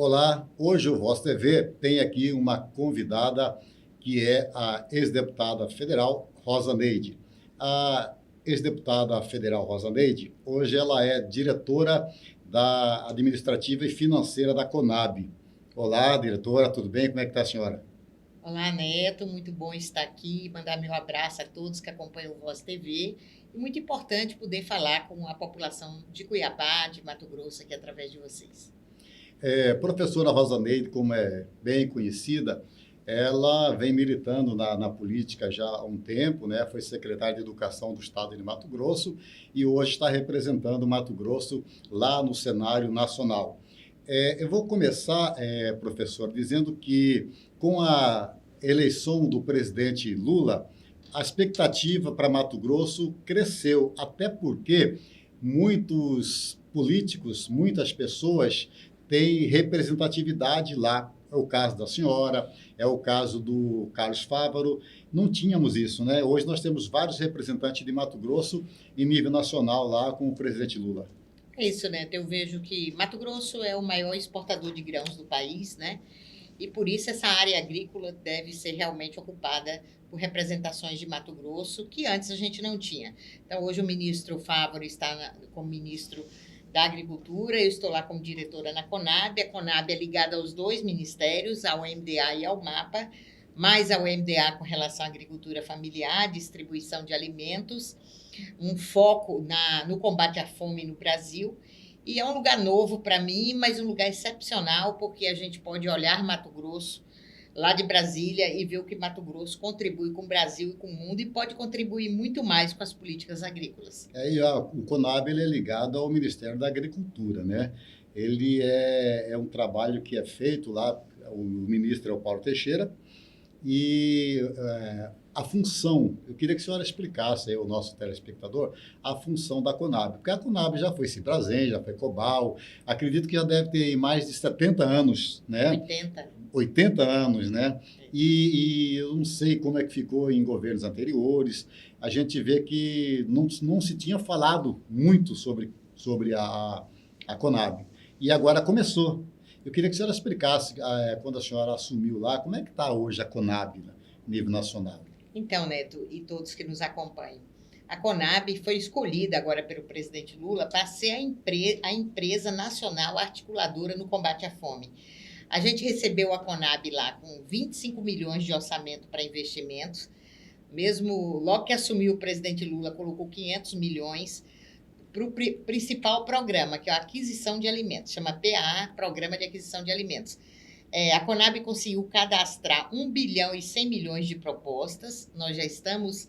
Olá, hoje o Voz TV tem aqui uma convidada que é a ex-deputada federal Rosa Neide. A ex-deputada federal Rosa Neide, hoje ela é diretora da administrativa e financeira da Conab. Olá, diretora, tudo bem? Como é que está a senhora? Olá, Neto, muito bom estar aqui, mandar meu abraço a todos que acompanham o Voz TV. E muito importante poder falar com a população de Cuiabá, de Mato Grosso, aqui através de vocês. Professora Rosa Neide, como é bem conhecida, ela vem militando na política já há um tempo, né? Foi secretária de Educação do Estado de Mato Grosso e hoje está representando Mato Grosso lá no cenário nacional. Eu vou começar, professor, dizendo que com a eleição do presidente Lula, a expectativa para Mato Grosso cresceu, até porque muitos políticos, muitas pessoas têm representatividade lá. É o caso da senhora, é o caso do Carlos Fávaro. Não tínhamos isso, né? Hoje nós temos vários representantes de Mato Grosso em nível nacional lá com o presidente Lula. É isso, Neto. Eu vejo que Mato Grosso é o maior exportador de grãos do país, né? E por isso essa área agrícola deve ser realmente ocupada por representações de Mato Grosso, que antes a gente não tinha. Então, hoje o ministro Fávaro está como ministro da Agricultura, eu estou lá como diretora na Conab. A Conab é ligada aos dois ministérios, ao MDA e ao MAPA, mais ao MDA com relação à agricultura familiar, distribuição de alimentos, um foco no combate à fome no Brasil. E é um lugar novo para mim, mas um lugar excepcional, porque a gente pode olhar Mato Grosso, lá de Brasília, e ver o que Mato Grosso contribui com o Brasil e com o mundo, e pode contribuir muito mais com as políticas agrícolas. O Conab ele é ligado ao Ministério da Agricultura, né? Ele é um trabalho que é feito lá, o ministro é o Paulo Teixeira, e a função, eu queria que a senhora explicasse aí ao nosso telespectador a função da Conab, porque a Conab já foi Cibrazen, já foi Cobal, acredito que já deve ter mais de 70 anos, né? 80 anos, né? E eu não sei como é que ficou em governos anteriores, a gente vê que não se tinha falado muito sobre a Conab, e agora começou. Eu queria que a senhora explicasse, quando a senhora assumiu lá, como é que está hoje a Conab, né, a nível nacional. Então, Neto, e todos que nos acompanham, a Conab foi escolhida agora pelo presidente Lula para ser a empresa nacional articuladora no combate à fome. A gente recebeu a Conab lá com 25 milhões de orçamento para investimentos, mesmo logo que assumiu o presidente Lula, colocou 500 milhões para o principal programa, que é a aquisição de alimentos, chama PA, Programa de Aquisição de Alimentos. A Conab conseguiu cadastrar 1 bilhão e 100 milhões de propostas, nós já estamos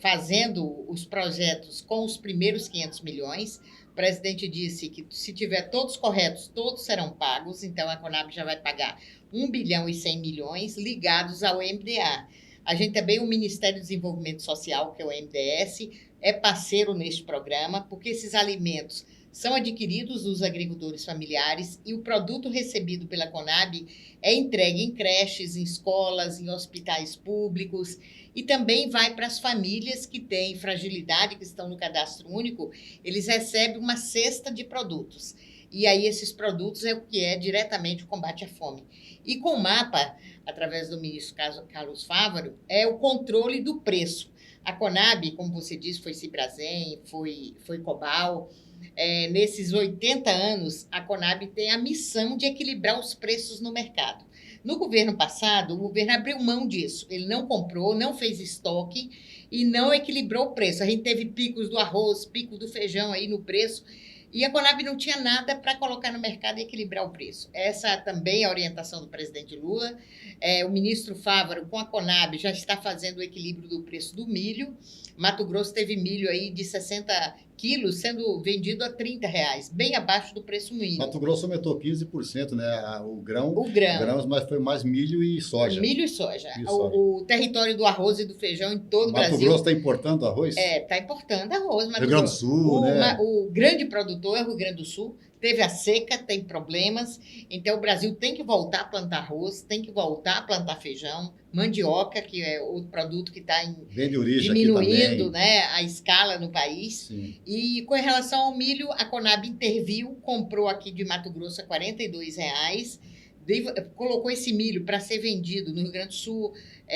fazendo os projetos com os primeiros 500 milhões, o presidente disse que se tiver todos corretos, todos serão pagos, então a Conab já vai pagar 1 bilhão e 100 milhões ligados ao MDA. A gente também, o Ministério do Desenvolvimento Social, que é o MDS, é parceiro neste programa, porque esses alimentos são adquiridos dos agricultores familiares e o produto recebido pela Conab é entregue em creches, em escolas, em hospitais públicos e também vai para as famílias que têm fragilidade, que estão no cadastro único, eles recebem uma cesta de produtos. E aí esses produtos é o que é diretamente o combate à fome. E com o MAPA, através do ministro Carlos Fávaro, é o controle do preço. A Conab, como você disse, foi Cibrazen, foi Cobal. Nesses 80 anos, a Conab tem a missão de equilibrar os preços no mercado. No governo passado, o governo abriu mão disso. Ele não comprou, não fez estoque e não equilibrou o preço. A gente teve picos do arroz, picos do feijão aí no preço, e a Conab não tinha nada para colocar no mercado e equilibrar o preço. Essa também é a orientação do presidente Lula. O ministro Fávaro, com a Conab, já está fazendo o equilíbrio do preço do milho. Mato Grosso teve milho aí de 60 quilos sendo vendido a R$30, bem abaixo do preço mínimo. Mato Grosso aumentou 15%, né? O grão, mas foi mais milho e soja. Milho e soja. O território do arroz e do feijão em todo o Brasil. Mato Grosso está importando arroz? Está importando arroz. Rio Grande do Sul, né? O grande produtor é o Rio Grande do Sul, teve a seca, tem problemas, então o Brasil tem que voltar a plantar arroz, tem que voltar a plantar feijão, mandioca, que é o produto que está Vem de origem diminuindo, aqui também. né, a escala no país. Sim. E com relação ao milho, a Conab interviu, comprou aqui de Mato Grosso a R$ 42, colocou esse milho para ser vendido no Rio Grande do Sul,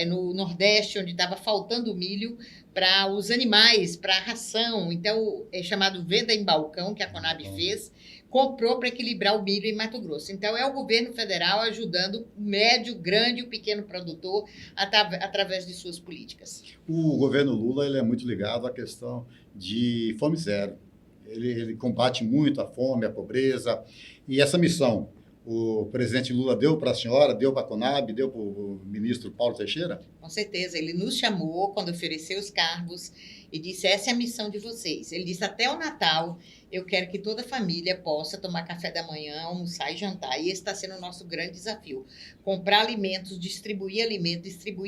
no Nordeste, onde estava faltando milho, para os animais, para a ração. Então, é chamado venda em balcão, que a Conab fez, comprou para equilibrar o milho em Mato Grosso. Então, é o governo federal ajudando o médio, grande e o pequeno produtor através de suas políticas. O governo Lula ele é muito ligado à questão de fome zero. Ele combate muito a fome, a pobreza. E essa missão, o presidente Lula deu para a senhora, deu para a Conab, deu para o ministro Paulo Teixeira? Com certeza, ele nos chamou quando ofereceu os cargos e disse, essa é a missão de vocês. Ele disse, até o Natal, eu quero que toda a família possa tomar café da manhã, almoçar e jantar. E esse está sendo o nosso grande desafio. Comprar alimentos, distribuir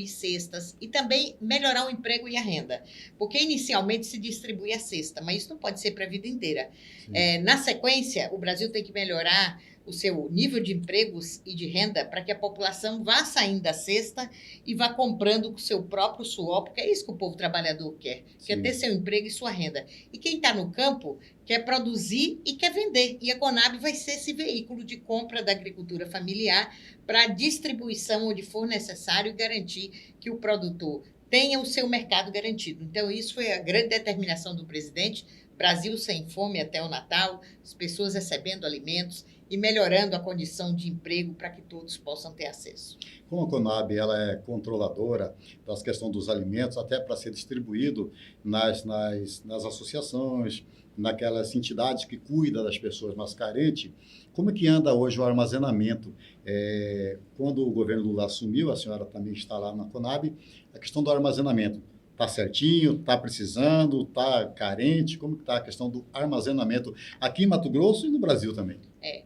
cestas e também melhorar o emprego e a renda. Porque inicialmente se distribui a cesta, mas isso não pode ser para a vida inteira. Na sequência, o Brasil tem que melhorar o seu nível de empregos e de renda para que a população vá saindo da cesta e vá comprando com o seu próprio suor, porque é isso que o povo trabalhador quer ter seu emprego e sua renda. E quem está no campo quer produzir e quer vender. E a Conab vai ser esse veículo de compra da agricultura familiar para distribuição onde for necessário e garantir que o produtor tenha o seu mercado garantido. Então, isso foi a grande determinação do presidente, Brasil sem fome até o Natal, as pessoas recebendo alimentos e melhorando a condição de emprego para que todos possam ter acesso. Como a Conab ela é controladora das questões dos alimentos, até para ser distribuído nas associações, naquelas entidades que cuidam das pessoas mais carentes, como é que anda hoje o armazenamento? Quando o governo Lula assumiu, a senhora também está lá na Conab, a questão do armazenamento. Está certinho? Está precisando? Está carente? Como está a questão do armazenamento aqui em Mato Grosso e no Brasil também?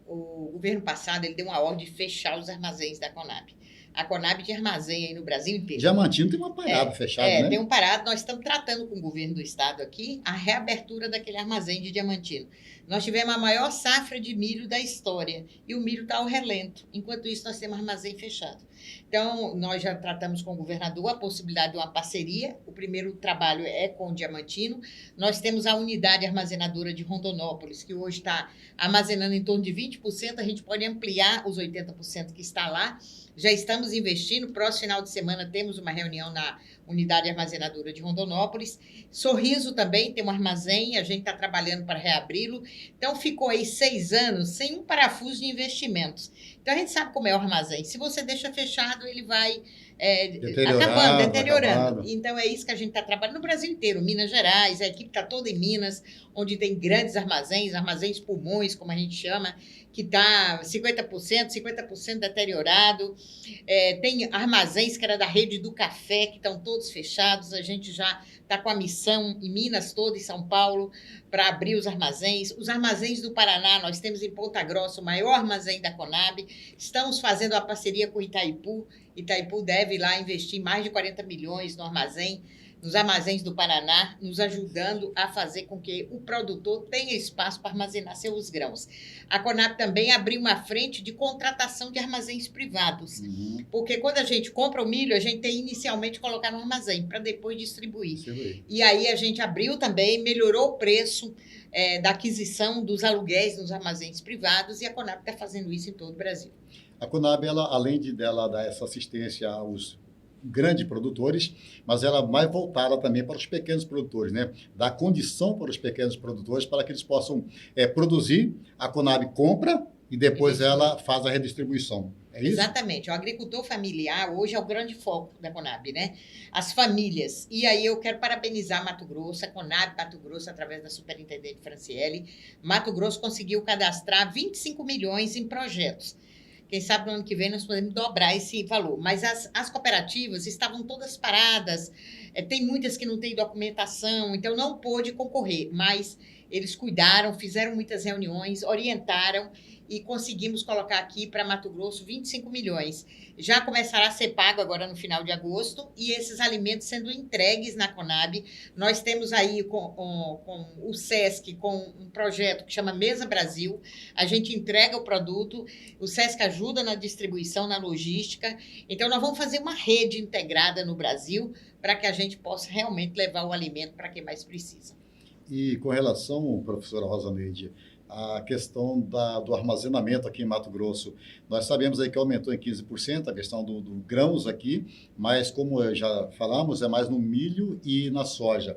O governo passado ele deu uma ordem de fechar os armazéns da Conab. A Conab tinha armazém aí no Brasil inteiro. Diamantino tem uma parada fechada, né? Tem um parado. Nós estamos tratando com o governo do estado aqui a reabertura daquele armazém de Diamantino. Nós tivemos a maior safra de milho da história e o milho está ao relento. Enquanto isso, nós temos armazém fechado. Então, nós já tratamos com o governador a possibilidade de uma parceria. O primeiro trabalho é com o Diamantino. Nós temos a unidade armazenadora de Rondonópolis, que hoje está armazenando em torno de 20%. A gente pode ampliar os 80% que está lá. Já estamos investindo. Próximo final de semana temos uma reunião na unidade armazenadora de Rondonópolis. Sorriso também tem um armazém, a gente está trabalhando para reabri-lo. Então, ficou aí 6 anos sem um parafuso de investimentos. Então, a gente sabe como é o armazém. Se você deixa fechado, ele vai deteriorando. Então, é isso que a gente está trabalhando no Brasil inteiro. Minas Gerais, a equipe está toda em Minas, onde tem grandes armazéns pulmões, como a gente chama, que está 50% deteriorado. Tem armazéns que era da rede do café, que estão todos fechados. A gente já está com a missão em Minas toda, em São Paulo, para abrir os armazéns. Os armazéns do Paraná, nós temos em Ponta Grossa o maior armazém da Conab. Estamos fazendo a parceria com Itaipu. Itaipu deve lá investir mais de 40 milhões nos armazéns do Paraná, nos ajudando a fazer com que o produtor tenha espaço para armazenar seus grãos. A Conab também abriu uma frente de contratação de armazéns privados, porque quando a gente compra o milho, a gente tem inicialmente que colocar no armazém para depois distribuir. E aí a gente abriu também, melhorou o preço da aquisição dos aluguéis nos armazéns privados, e a Conab está fazendo isso em todo o Brasil. A Conab, além dela dar essa assistência aos grandes produtores, mas ela é mais voltada também para os pequenos produtores, né? Dá condição para os pequenos produtores para que eles possam produzir, a Conab compra e depois ela faz a redistribuição. É isso? Exatamente. O agricultor familiar hoje é o grande foco da Conab, né? As famílias. E aí eu quero parabenizar Mato Grosso, a Conab Mato Grosso, através da superintendente Franciele. Mato Grosso conseguiu cadastrar 25 milhões em projetos. Quem sabe no ano que vem nós podemos dobrar esse valor. Mas as cooperativas estavam todas paradas, tem muitas que não têm documentação, então não pôde concorrer, mas eles cuidaram, fizeram muitas reuniões, orientaram e conseguimos colocar aqui para Mato Grosso 25 milhões. Já começará a ser pago agora no final de agosto, e esses alimentos sendo entregues na Conab. Nós temos aí com o SESC, com um projeto que chama Mesa Brasil, a gente entrega o produto, o SESC ajuda na distribuição, na logística. Então, nós vamos fazer uma rede integrada no Brasil para que a gente possa realmente levar o alimento para quem mais precisa. E com relação, professora Rosa Neide, a questão do armazenamento aqui em Mato Grosso, nós sabemos aí que aumentou em 15% a questão do grãos aqui, mas como já falamos, é mais no milho e na soja.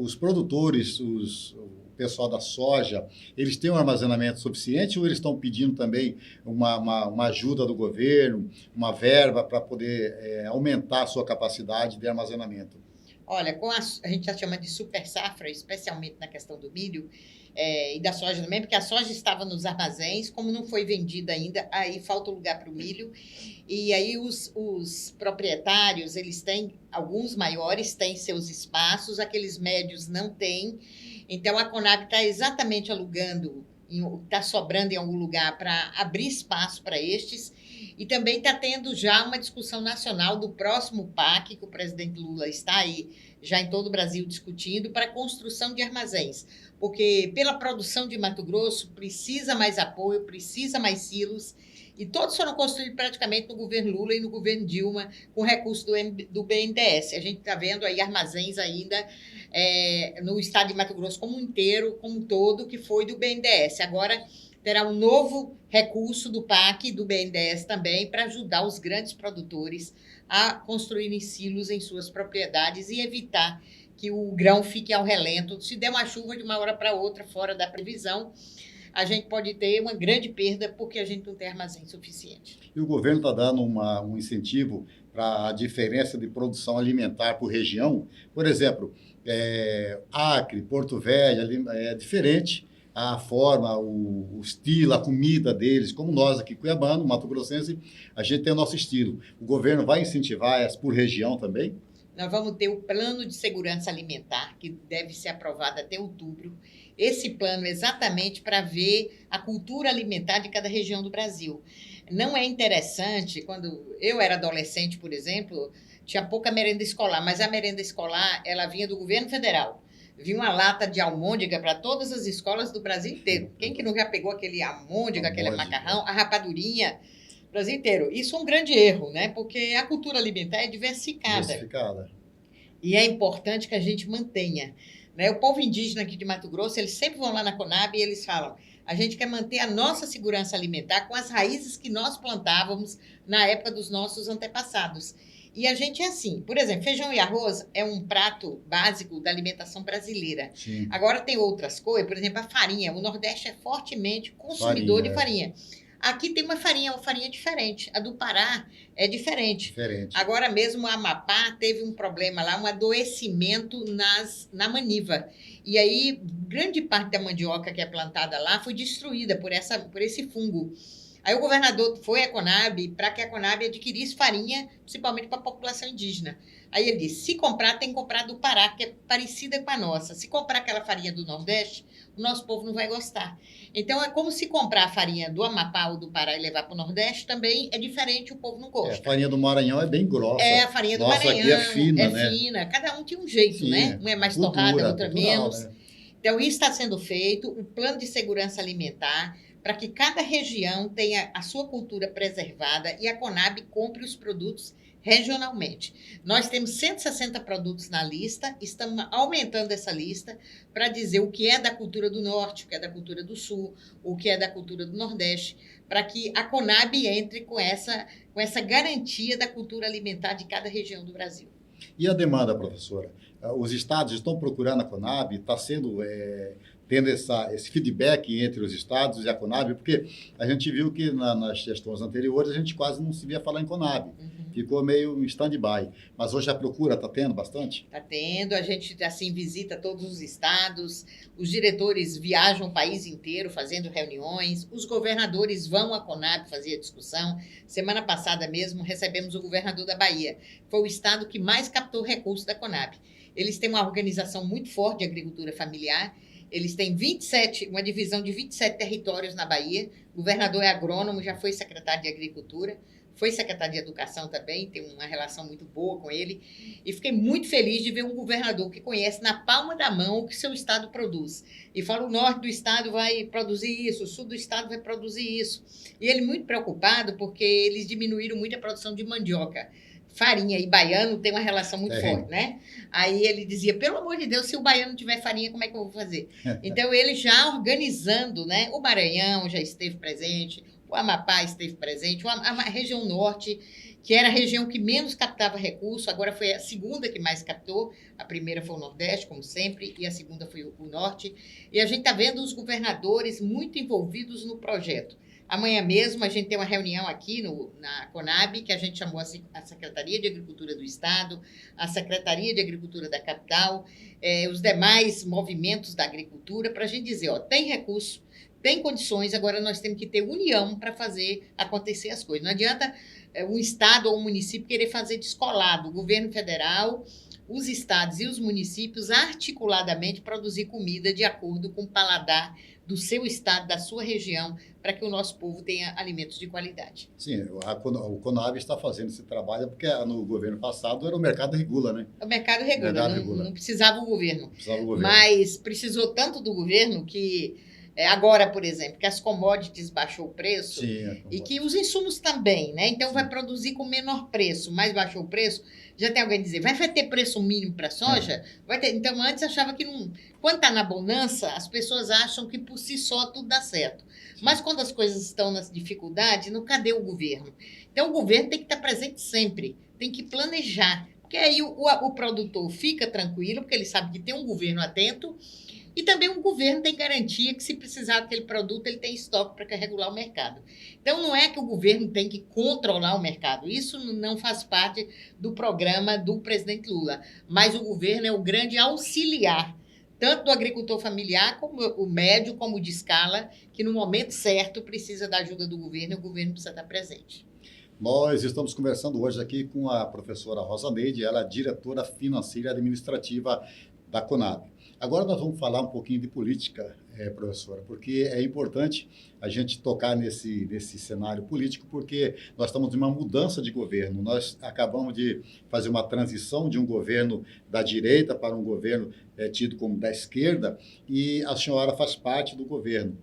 Os produtores, o pessoal da soja, eles têm um armazenamento suficiente ou eles estão pedindo também uma ajuda do governo, uma verba para poder aumentar a sua capacidade de armazenamento? Olha, a gente já chama de super safra, especialmente na questão do milho e da soja também, porque a soja estava nos armazéns, como não foi vendida ainda, aí falta lugar para o milho. E aí os proprietários, eles têm, alguns maiores têm seus espaços, aqueles médios não têm. Então, a Conab está exatamente alugando, está sobrando em algum lugar para abrir espaço para estes. E também está tendo já uma discussão nacional do próximo PAC, que o presidente Lula está aí já em todo o Brasil discutindo, para a construção de armazéns. Porque pela produção de Mato Grosso precisa mais apoio, precisa mais silos, e todos foram construídos praticamente no governo Lula e no governo Dilma, com recurso do BNDES. A gente está vendo aí armazéns ainda no estado de Mato Grosso como inteiro, como um todo, que foi do BNDES. Agora terá um novo recurso do PAC e do BNDES também para ajudar os grandes produtores a construírem silos em suas propriedades e evitar que o grão fique ao relento. Se der uma chuva de uma hora para outra fora da previsão, a gente pode ter uma grande perda porque a gente não tem armazém suficiente. E o governo está dando um incentivo para a diferença de produção alimentar por região? Por exemplo, Acre, Porto Velho, é diferente a forma, o estilo, a comida deles, como nós aqui, cuiabano, Mato Grossense, a gente tem o nosso estilo. O governo vai incentivar essa por região também? Nós vamos ter o plano de segurança alimentar, que deve ser aprovado até outubro. Esse plano é exatamente para ver a cultura alimentar de cada região do Brasil. Não é interessante, quando eu era adolescente, por exemplo, tinha pouca merenda escolar, mas a merenda escolar, ela vinha do governo federal. Vinha uma lata de almôndega para todas as escolas do Brasil inteiro. Quem que não já pegou aquele almôndega, aquele macarrão, a rapadurinha, Brasil inteiro. Isso é um grande erro, né? Porque a cultura alimentar é diversificada. E é importante que a gente mantenha. Né? O povo indígena aqui de Mato Grosso, eles sempre vão lá na Conab e eles falam: a gente quer manter a nossa segurança alimentar com as raízes que nós plantávamos na época dos nossos antepassados. E a gente é assim, por exemplo, feijão e arroz é um prato básico da alimentação brasileira. Sim. Agora tem outras coisas, por exemplo, a farinha. O Nordeste é fortemente consumidor de farinha. Aqui tem uma farinha diferente. A do Pará é diferente. Agora mesmo a Amapá teve um problema lá, um adoecimento na maniva. E aí, grande parte da mandioca que é plantada lá foi destruída por esse fungo. Aí o governador foi à Conab para que a Conab adquirisse farinha, principalmente para a população indígena. Aí ele disse: se comprar, tem que comprar do Pará, que é parecida com a nossa. Se comprar aquela farinha do Nordeste, o nosso povo não vai gostar. Então, é como se comprar a farinha do Amapá ou do Pará e levar para o Nordeste, também é diferente, o povo não gosta. A farinha do Maranhão é bem grossa. A farinha do Maranhão aqui é fina, né? Fina. Cada um tem um jeito, sim, né? Uma é mais torrada, outra menos. Né? Então, isso está sendo feito, o plano de segurança alimentar, para que cada região tenha a sua cultura preservada e a Conab compre os produtos regionalmente. Nós temos 160 produtos na lista, estamos aumentando essa lista para dizer o que é da cultura do Norte, o que é da cultura do Sul, o que é da cultura do Nordeste, para que a Conab entre com essa garantia da cultura alimentar de cada região do Brasil. E a demanda, professora? Os estados estão procurando a Conab, está sendo... tendo esse feedback entre os estados e a Conab, porque a gente viu que nas gestões anteriores a gente quase não se via falar em Conab. Ficou meio em stand-by. Mas hoje a procura está tendo bastante? Está tendo, a gente assim visita todos os estados, os diretores viajam o país inteiro fazendo reuniões, os governadores vão à Conab fazer a discussão. Semana passada mesmo recebemos o governador da Bahia. Foi o estado que mais captou recursos da Conab. Eles têm uma organização muito forte de agricultura familiar Eles têm 27, uma divisão de 27 territórios na Bahia. O governador é agrônomo, já foi secretário de Agricultura, foi secretário de Educação também, tem uma relação muito boa com ele. E fiquei muito feliz de ver um governador que conhece na palma da mão o que seu estado produz. E fala, o norte do estado vai produzir isso, o sul do estado vai produzir isso. E ele muito preocupado porque eles diminuíram muito a produção de mandioca. Farinha e baiano tem uma relação muito forte, né? Aí ele dizia, pelo amor de Deus, se o baiano não tiver farinha, como é que eu vou fazer? Então, ele já organizando, né? O Maranhão já esteve presente, o Amapá esteve presente, a região norte, que era a região que menos captava recurso, agora foi a segunda que mais captou. A primeira foi o Nordeste, como sempre, e a segunda foi o Norte. E a gente está vendo os governadores muito envolvidos no projeto. Amanhã mesmo a gente tem uma reunião aqui na Conab, que a gente chamou a Secretaria de Agricultura do Estado, a Secretaria de Agricultura da capital, os demais movimentos da agricultura, para a gente dizer, ó, tem recurso, tem condições, agora nós temos que ter união para fazer acontecer as coisas. Não adianta um estado ou um município querer fazer descolado. O governo federal, os estados e os municípios articuladamente produzir comida de acordo com o paladar do seu estado, da sua região, para que o nosso povo tenha alimentos de qualidade. Sim, o Conab está fazendo esse trabalho porque no governo passado era o mercado regula, né? O mercado regula, não precisava o governo. Mas precisou tanto do governo que agora, por exemplo, que as commodities baixou o preço. Sim, e que os insumos também, né? Então, vai produzir com menor preço, mas baixou o preço. Já tem alguém dizer, vai ter preço mínimo para soja? Vai ter. Então, antes achava que não. Quando está na bonança, as pessoas acham que por si só tudo dá certo. Mas quando as coisas estão nas dificuldades, não cadê o governo? Então, o governo tem que estar presente sempre, tem que planejar. Porque aí o produtor fica tranquilo, porque ele sabe que tem um governo atento. E também o governo tem garantia que, se precisar daquele produto, ele tem estoque para regular o mercado. Então, não é que o governo tem que controlar o mercado. Isso não faz parte do programa do presidente Lula. Mas o governo é o grande auxiliar, tanto do agricultor familiar, como o médio, como o de escala, que no momento certo precisa da ajuda do governo e o governo precisa estar presente. Nós estamos conversando hoje aqui com a professora Rosa Neide, ela é diretora financeira e administrativa da Conab. Agora nós vamos falar um pouquinho de política, professora, porque é importante a gente tocar nesse cenário político, porque nós estamos em uma mudança de governo. Nós acabamos de fazer uma transição de um governo da direita para um governo tido como da esquerda, e a senhora faz parte do governo.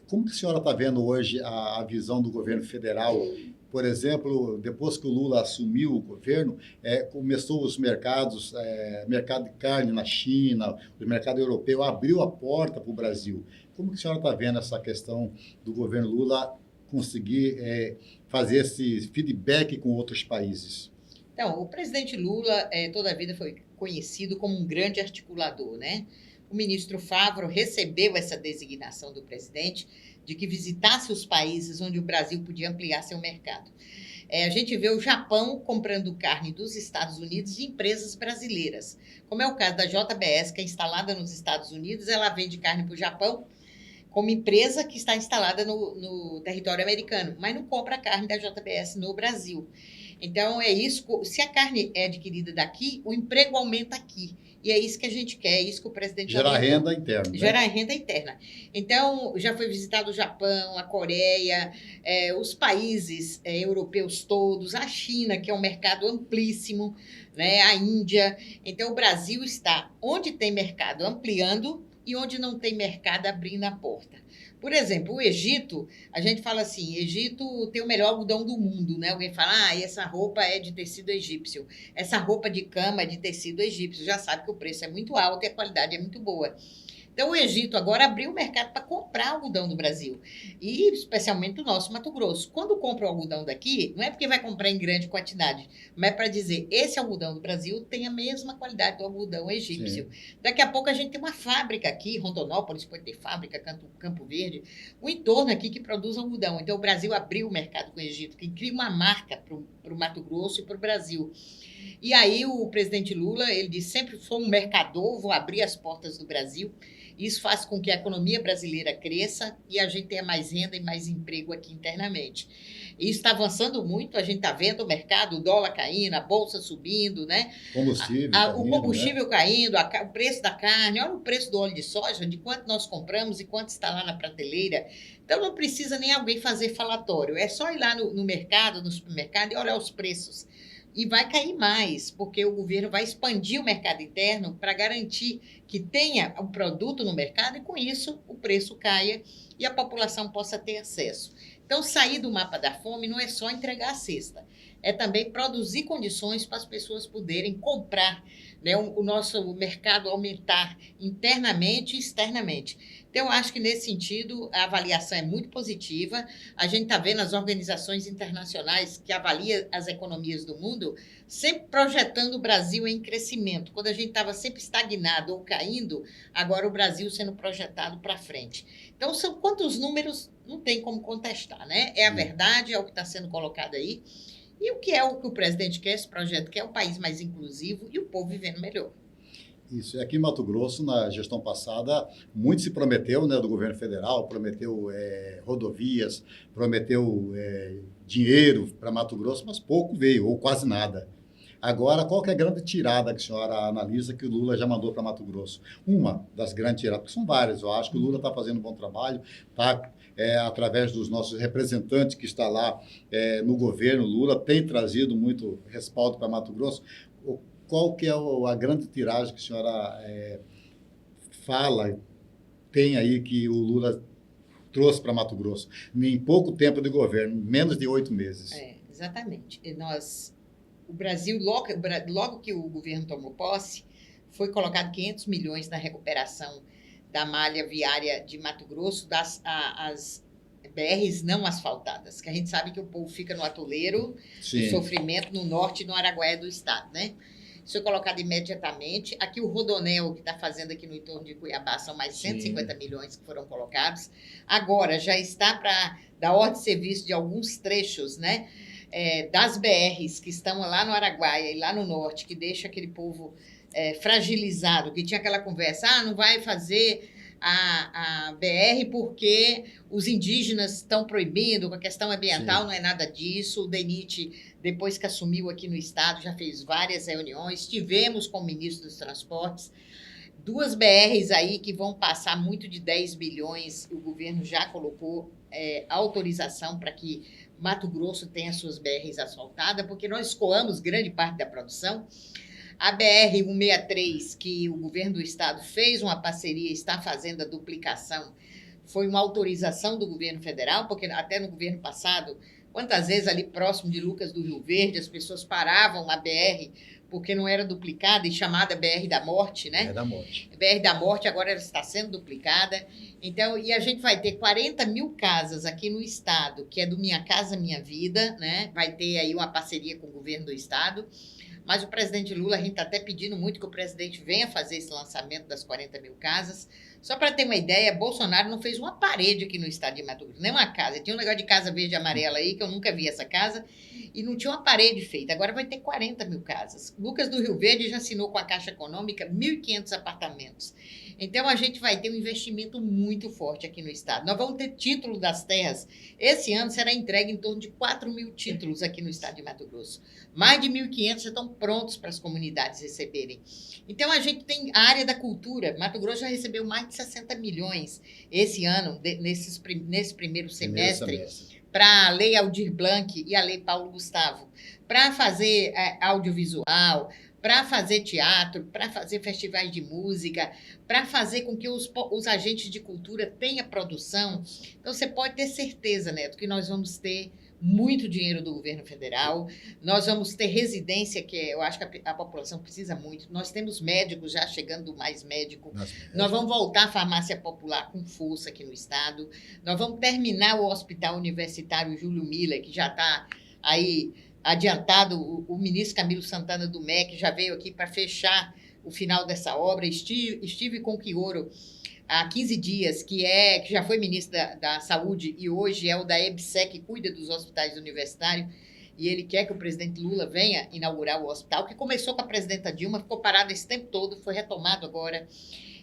Como que a senhora está vendo hoje a visão do governo federal? Por exemplo, depois que o Lula assumiu o governo, começou os mercados, mercado de carne na China, o mercado europeu abriu a porta para o Brasil. Como que a senhora está vendo essa questão do governo Lula conseguir fazer esse feedback com outros países? Então, o presidente Lula toda a vida foi conhecido como um grande articulador, né? O ministro Favro recebeu essa designação do presidente de que visitasse os países onde o Brasil podia ampliar seu mercado. A gente vê o Japão comprando carne dos Estados Unidos de empresas brasileiras, como é o caso da JBS, que é instalada nos Estados Unidos. Ela vende carne para o Japão como empresa que está instalada no território americano, mas não compra a carne da JBS no Brasil. Então, é isso. Se a carne é adquirida daqui, o emprego aumenta aqui. E é isso que a gente quer, é isso que o presidente... Gerar renda interna. Né? Gerar renda interna. Então, já foi visitado o Japão, a Coreia, os países europeus todos, a China, que é um mercado amplíssimo, né? A Índia. Então, o Brasil está onde tem mercado ampliando e onde não tem mercado abrindo a porta. Por exemplo, o Egito, a gente fala assim, Egito tem o melhor algodão do mundo, né? Alguém fala, essa roupa é de tecido egípcio, essa roupa de cama é de tecido egípcio, já sabe que o preço é muito alto e a qualidade é muito boa. Então, o Egito agora abriu o mercado para comprar algodão do Brasil, e especialmente o nosso Mato Grosso. Quando compra o algodão daqui, não é porque vai comprar em grande quantidade, mas é para dizer, esse algodão do Brasil tem a mesma qualidade do algodão egípcio. Sim. Daqui a pouco a gente tem uma fábrica aqui, Rondonópolis pode ter fábrica, Campo Verde, o entorno aqui que produz algodão. Então, o Brasil abriu o mercado com o Egito, que cria uma marca para o Mato Grosso e para o Brasil. E aí o presidente Lula, ele disse, sempre sou um mercador, vou abrir as portas do Brasil. Isso faz com que a economia brasileira cresça e a gente tenha mais renda e mais emprego aqui internamente. Isso está avançando muito, a gente está vendo o mercado, o dólar caindo, a bolsa subindo, né? Combustível O caindo, combustível né? caindo, o preço da carne, olha o preço do óleo de soja, de quanto nós compramos e quanto está lá na prateleira. Então, não precisa nem alguém fazer falatório, é só ir lá no mercado, no supermercado e olhar os preços. E vai cair mais, porque o governo vai expandir o mercado interno para garantir que tenha o produto no mercado e, com isso, o preço caia e a população possa ter acesso. Então, sair do mapa da fome não é só entregar a cesta, é também produzir condições para as pessoas poderem comprar, né, o nosso mercado aumentar internamente e externamente. Então, eu acho que, nesse sentido, a avaliação é muito positiva. A gente está vendo as organizações internacionais que avaliam as economias do mundo sempre projetando o Brasil em crescimento. Quando a gente estava sempre estagnado ou caindo, agora o Brasil sendo projetado para frente. Então, são quantos números, não tem como contestar, né? É a verdade, é o que está sendo colocado aí. E o que o presidente quer, esse projeto quer, é um país mais inclusivo e o povo vivendo melhor. Isso. E aqui em Mato Grosso, na gestão passada, muito se prometeu, né, do governo federal, prometeu rodovias, prometeu dinheiro para Mato Grosso, mas pouco veio, ou quase nada. Agora, qual que é a grande tirada que a senhora analisa que o Lula já mandou para Mato Grosso? Uma das grandes tiradas, porque são várias, eu acho que o Lula está fazendo um bom trabalho, está, através dos nossos representantes que está lá no governo, Lula tem trazido muito respaldo para Mato Grosso. Qual que é a grande tiragem que a senhora fala, tem aí que o Lula trouxe para Mato Grosso, em pouco tempo de governo, menos de 8 meses? Exatamente. O Brasil, logo que o governo tomou posse, foi colocado 500 milhões na recuperação da malha viária de Mato Grosso, as BRs não asfaltadas, que a gente sabe que o povo fica no atoleiro, no sofrimento, no norte e no Araguaia do estado, né? Isso foi colocado imediatamente. Aqui o Rodonel, que está fazendo aqui no entorno de Cuiabá, são mais 150 milhões que foram colocados. Agora, já está para dar ordem de serviço de alguns trechos, né? Das BRs que estão lá no Araguaia e lá no norte, que deixa aquele povo fragilizado, que tinha aquela conversa, não vai fazer a BR porque os indígenas estão proibindo, com a questão ambiental, não é nada disso. O DENIT, depois que assumiu aqui no estado, já fez várias reuniões, tivemos com o ministro dos Transportes, 2 BRs aí que vão passar muito de 10 bilhões, o governo já colocou autorização para que Mato Grosso tenha suas BRs asfaltadas, porque nós escoamos grande parte da produção. A BR-163, que o governo do estado fez uma parceria, está fazendo a duplicação, foi uma autorização do governo federal, porque até no governo passado, quantas vezes ali próximo de Lucas do Rio Verde, as pessoas paravam a BR porque não era duplicada e chamada BR da Morte, né? É da morte. BR da Morte agora ela está sendo duplicada. Então, e a gente vai ter 40 mil casas aqui no estado, que é do Minha Casa Minha Vida, né? Vai ter aí uma parceria com o governo do estado. Mas o presidente Lula, a gente está até pedindo muito que o presidente venha fazer esse lançamento das 40 mil casas. Só para ter uma ideia, Bolsonaro não fez uma parede aqui no estado de Mato Grosso, nem uma casa. Tinha um negócio de casa verde e amarela aí, que eu nunca vi essa casa, e não tinha uma parede feita. Agora vai ter 40 mil casas. Lucas do Rio Verde já assinou com a Caixa Econômica 1.500 apartamentos. Então, a gente vai ter um investimento muito forte aqui no estado. Nós vamos ter título das terras. Esse ano será entregue em torno de 4 mil títulos aqui no estado de Mato Grosso. Mais de 1.500 já estão prontos para as comunidades receberem. Então, a gente tem a área da cultura. Mato Grosso já recebeu mais de 60 milhões esse ano, nesse primeiro semestre, para a Lei Aldir Blanc e a Lei Paulo Gustavo, para fazer audiovisual, para fazer teatro, para fazer festivais de música, para fazer com que os agentes de cultura tenham produção. Então, você pode ter certeza, Neto, que nós vamos ter muito dinheiro do governo federal, nós vamos ter residência, que eu acho que a população precisa muito, nós temos médicos já chegando mais médico, nós vamos voltar à farmácia popular com força aqui no estado, nós vamos terminar o Hospital Universitário Júlio Miller, que já está aí adiantado, o ministro Camilo Santana do MEC já veio aqui para fechar o final dessa obra. Estive com o Quioro há 15 dias, que já foi ministro da Saúde e hoje é o da EBSEC, que cuida dos hospitais universitários, e ele quer que o presidente Lula venha inaugurar o hospital, que começou com a presidenta Dilma, ficou parado esse tempo todo, foi retomado agora.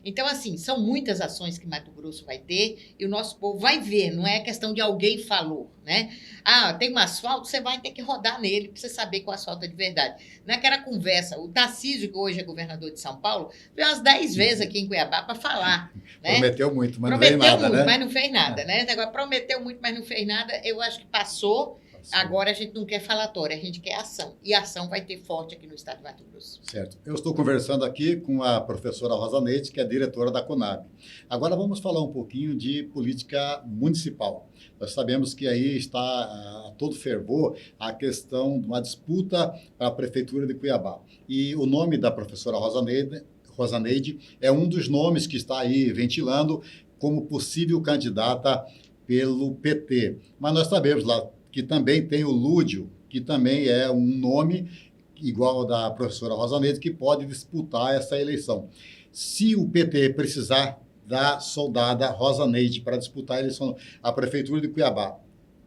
Então, assim, são muitas ações que Mato Grosso vai ter e o nosso povo vai ver, não é questão de alguém falou, né? Ah, tem um asfalto, você vai ter que rodar nele para você saber que o asfalto é de verdade. Não é aquela conversa. O Tarcísio, que hoje é governador de São Paulo, veio umas 10 vezes aqui em Cuiabá para falar. Né? Prometeu muito, mas prometeu não veio nada, muito, né? mas não fez nada, né? Agora, prometeu muito, mas não fez nada. Eu acho que passou. Agora a gente não quer falatório, a gente quer ação. E a ação vai ter forte aqui no estado de Mato Grosso. Certo. Eu estou conversando aqui com a professora Rosa Neide, que é diretora da Conab. Agora vamos falar um pouquinho de política municipal. Nós sabemos que aí está a todo fervor a questão de uma disputa para a Prefeitura de Cuiabá. E o nome da professora Rosa Neide é um dos nomes que está aí ventilando como possível candidata pelo PT. Mas nós sabemos lá que também tem o Lúdio, que também é um nome igual ao da professora Rosa Neide, que pode disputar essa eleição. Se o PT precisar da soldada Rosa Neide para disputar a eleição à Prefeitura de Cuiabá,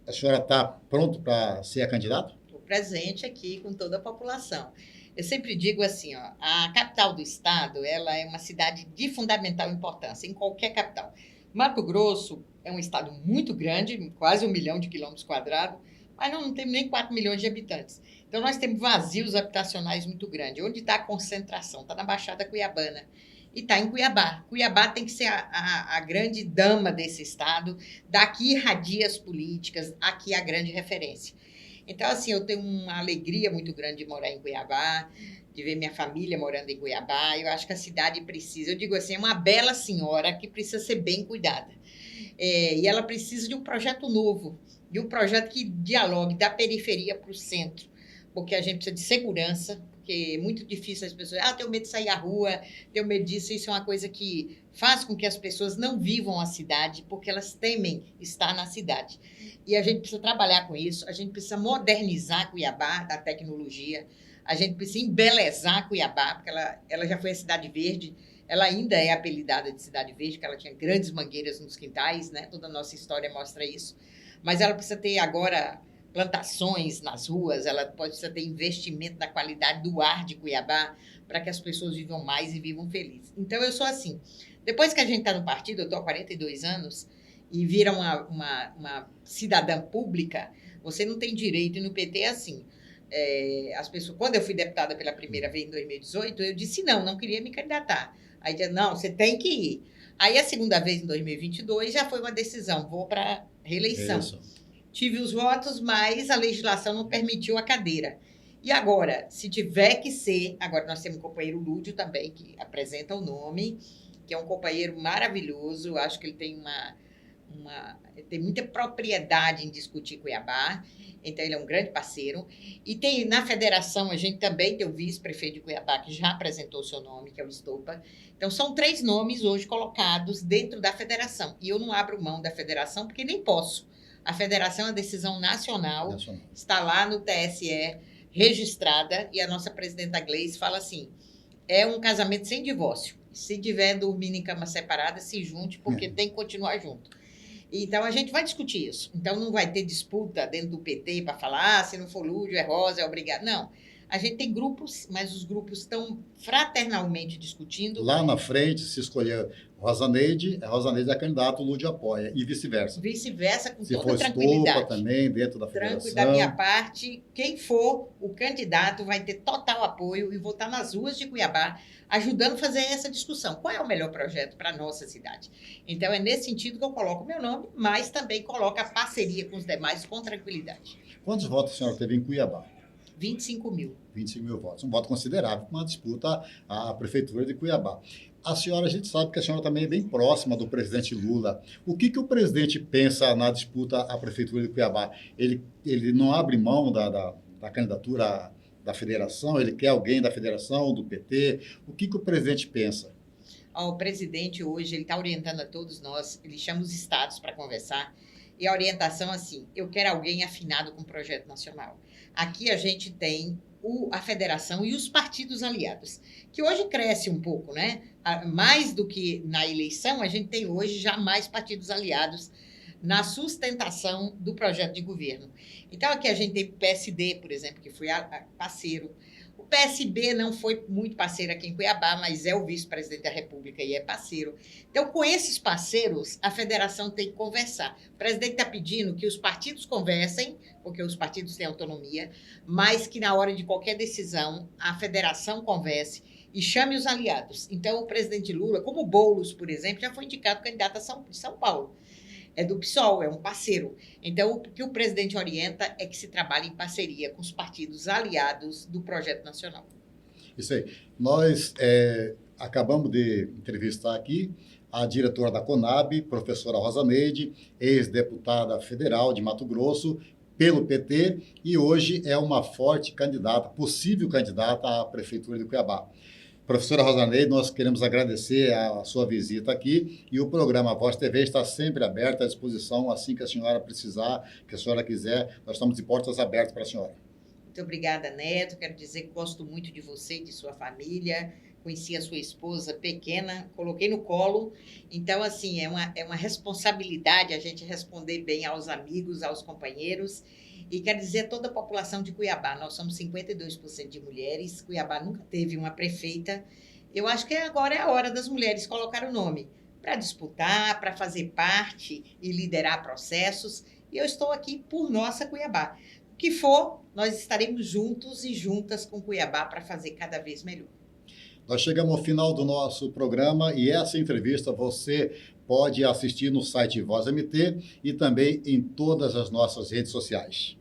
a senhora está pronta para ser a candidata? Estou presente aqui com toda a população. Eu sempre digo assim, ó, a capital do estado, ela é uma cidade de fundamental importância, em qualquer capital. Mato Grosso é um estado muito grande, quase 1 milhão de quilômetros quadrados, mas não temos nem 4 milhões de habitantes. Então, nós temos vazios habitacionais muito grandes. Onde está a concentração? Está na Baixada Cuiabana e está em Cuiabá. Cuiabá tem que ser a grande dama desse estado. Daqui irradia as políticas, aqui é a grande referência. Então, assim, eu tenho uma alegria muito grande de morar em Cuiabá, de ver minha família morando em Cuiabá. Eu acho que a cidade precisa, eu digo assim, é uma bela senhora que precisa ser bem cuidada. E ela precisa de um projeto novo, de um projeto que dialogue da periferia para o centro, porque a gente precisa de segurança, porque é muito difícil as pessoas... tenho medo de sair à rua, tenho medo disso. Isso é uma coisa que faz com que as pessoas não vivam a cidade, porque elas temem estar na cidade. E a gente precisa trabalhar com isso, a gente precisa modernizar Cuiabá, da tecnologia, a gente precisa embelezar Cuiabá, porque ela já foi a cidade verde, ela ainda é apelidada de cidade verde, porque ela tinha grandes mangueiras nos quintais, né? Toda a nossa história mostra isso. Mas ela precisa ter agora plantações nas ruas, ela precisa ter investimento na qualidade do ar de Cuiabá, para que as pessoas vivam mais e vivam felizes. Então, eu sou assim. Depois que a gente está no partido, eu estou há 42 anos, e vira uma cidadã pública, você não tem direito, e no PT é assim. As pessoas, quando eu fui deputada pela primeira vez em 2018, eu disse não queria me candidatar. Aí dizia, não, você tem que ir. Aí a segunda vez, em 2022, já foi uma decisão, vou para reeleição. Tive os votos, mas a legislação não permitiu a cadeira. E agora, se tiver que ser, agora nós temos o companheiro Lúdio também, que apresenta o nome, que é um companheiro maravilhoso, acho que ele tem tem muita propriedade em discutir Cuiabá, então ele é um grande parceiro. E tem na federação, a gente também tem o vice-prefeito de Cuiabá, que já apresentou o seu nome, que é o Estopa. Então, são 3 nomes hoje colocados dentro da federação. E eu não abro mão da federação, porque nem posso. A federação é uma decisão nacional, está lá no TSE, registrada, e a nossa presidenta Gleice fala assim, é um casamento sem divórcio. Se tiver dormindo em cama separada, se junte, porque tem que continuar junto. Então, a gente vai discutir isso. Então, não vai ter disputa dentro do PT para falar, se não for Lúdio, é Rosa, é obrigado. Não. A gente tem grupos, mas os grupos estão fraternalmente discutindo. Lá na frente, se escolher Rosa Neide é candidato, o Lúdio apoia, e vice-versa. Vice-versa, com se toda tranquilidade. Se for também, dentro da federação. Tranquilo, da minha parte, quem for o candidato vai ter total apoio e vou estar nas ruas de Cuiabá ajudando a fazer essa discussão. Qual é o melhor projeto para a nossa cidade? Então, é nesse sentido que eu coloco o meu nome, mas também coloco a parceria com os demais com tranquilidade. Quantos votos a senhora teve em Cuiabá? 25 mil. 25 mil votos. Um voto considerável para uma disputa à Prefeitura de Cuiabá. A senhora, a gente sabe que a senhora também é bem próxima do presidente Lula. O que o presidente pensa na disputa à Prefeitura de Cuiabá? Ele não abre mão da candidatura da federação? Ele quer alguém da federação, do PT? O que o presidente pensa? O presidente hoje, ele está orientando a todos nós, ele chama os estados para conversar, e a orientação assim, eu quero alguém afinado com o projeto nacional. Aqui a gente tem a federação e os partidos aliados, que hoje cresce um pouco, né? Mais do que na eleição, a gente tem hoje já mais partidos aliados na sustentação do projeto de governo. Então, aqui a gente tem o PSD, por exemplo, que foi parceiro. O PSB não foi muito parceiro aqui em Cuiabá, mas é o vice-presidente da República e é parceiro. Então, com esses parceiros, a federação tem que conversar. O presidente está pedindo que os partidos conversem, porque os partidos têm autonomia, mas que na hora de qualquer decisão, a federação converse e chame os aliados. Então, o presidente Lula, como o Boulos, por exemplo, já foi indicado candidato a São Paulo. É do PSOL, é um parceiro. Então, o que o presidente orienta é que se trabalhe em parceria com os partidos aliados do projeto nacional. Isso aí. Nós acabamos de entrevistar aqui a diretora da CONAB, professora Rosa Neide, ex-deputada federal de Mato Grosso, pelo PT, e hoje é uma forte candidata, possível candidata à Prefeitura de Cuiabá. Professora Rosa Neide, nós queremos agradecer a sua visita aqui e o programa Voz TV está sempre aberto à disposição, assim que a senhora precisar, que a senhora quiser, nós estamos de portas abertas para a senhora. Muito obrigada, Neto. Quero dizer que gosto muito de você e de sua família. Conheci a sua esposa pequena, coloquei no colo. Então, assim, é uma responsabilidade a gente responder bem aos amigos, aos companheiros. E quero dizer a toda a população de Cuiabá, nós somos 52% de mulheres, Cuiabá nunca teve uma prefeita. Eu acho que agora é a hora das mulheres colocar o nome para disputar, para fazer parte e liderar processos. E eu estou aqui por nossa Cuiabá. O que for, nós estaremos juntos e juntas com Cuiabá para fazer cada vez melhor. Nós chegamos ao final do nosso programa e essa entrevista você pode assistir no site Voz MT e também em todas as nossas redes sociais.